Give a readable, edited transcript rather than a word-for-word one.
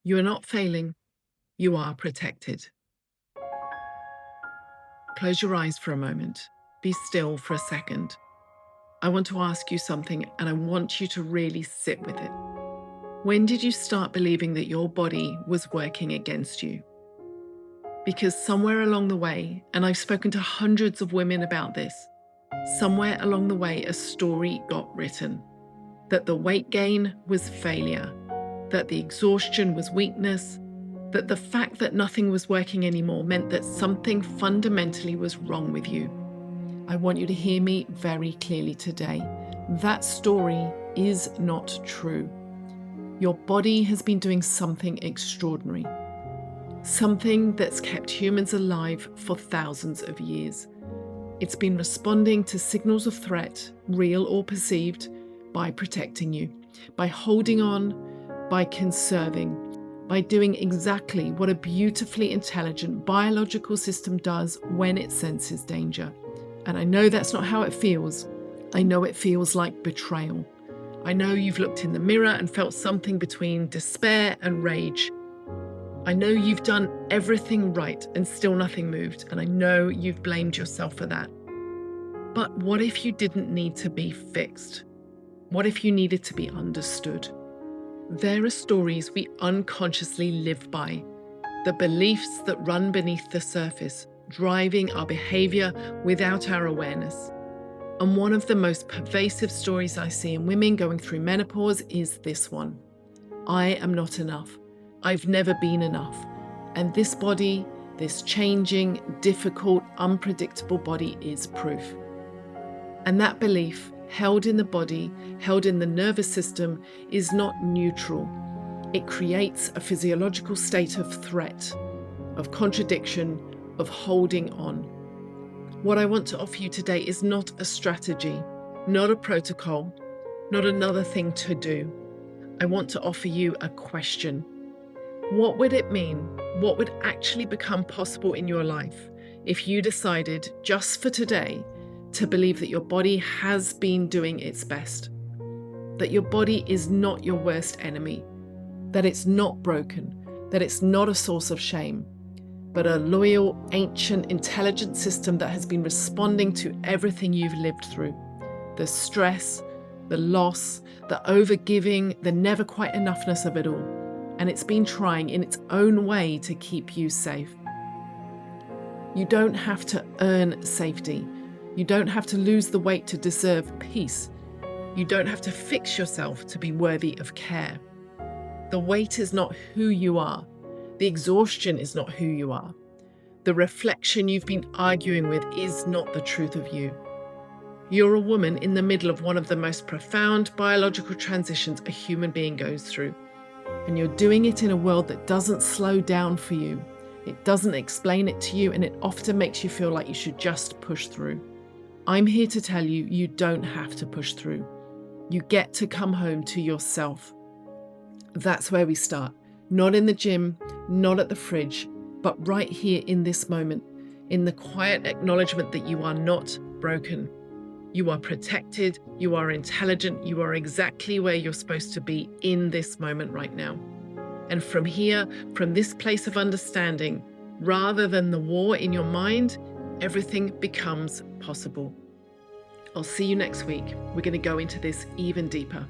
You are not failing, you are protected. Close your eyes for a moment. Be still for a second. I want to ask you something, and I want you to really sit with it. When did you start believing that your body was working against you? Because somewhere along the way, and I've spoken to hundreds of women about this, somewhere along the way a story got written. That the weight gain was failure, that the exhaustion was weakness, that the fact that nothing was working anymore meant that something fundamentally was wrong with you. I want you to hear me very clearly today. That story is not true. Your body has been doing something extraordinary, something that's kept humans alive for thousands of years. It's been responding to signals of threat, real or perceived, by protecting you, by holding on, by conserving, by doing exactly what a beautifully intelligent biological system does when it senses danger. And I know that's not how it feels. I know it feels like betrayal. I know you've looked in the mirror and felt something between despair and rage. I know you've done everything right and still nothing moved, and I know you've blamed yourself for that. But what if you didn't need to be fixed? What if you needed to be understood? There are stories we unconsciously live by, the beliefs that run beneath the surface, driving our behavior without our awareness. And one of the most pervasive stories I see in women going through menopause is this one. I am not enough. I've never been enough. And this body, this changing, difficult, unpredictable body is proof. And that belief, held in the body, held in the nervous system, is not neutral. It creates a physiological state of threat, of contradiction, of holding on. What I want to offer you today is not a strategy, not a protocol, not another thing to do. I want to offer you a question. What would it mean? What would actually become possible in your life if you decided, just for today, to believe that your body has been doing its best, that your body is not your worst enemy, that it's not broken, that it's not a source of shame, but a loyal, ancient, intelligent system that has been responding to everything you've lived through, the stress, the loss, the overgiving, the never quite enoughness of it all, and it's been trying in its own way to keep you safe. You don't have to earn safety. You don't have to lose the weight to deserve peace. You don't have to fix yourself to be worthy of care. The weight is not who you are. The exhaustion is not who you are. The reflection you've been arguing with is not the truth of you. You're a woman in the middle of one of the most profound biological transitions a human being goes through. And you're doing it in a world that doesn't slow down for you. It doesn't explain it to you, and it often makes you feel like you should just push through. I'm here to tell you, you don't have to push through. You get to come home to yourself. That's where we start. Not in the gym, not at the fridge, but right here in this moment, in the quiet acknowledgement that you are not broken. You are protected, you are intelligent, you are exactly where you're supposed to be in this moment right now. And from here, from this place of understanding, rather than the war in your mind, everything becomes possible. I'll see you next week. We're going to go into this even deeper.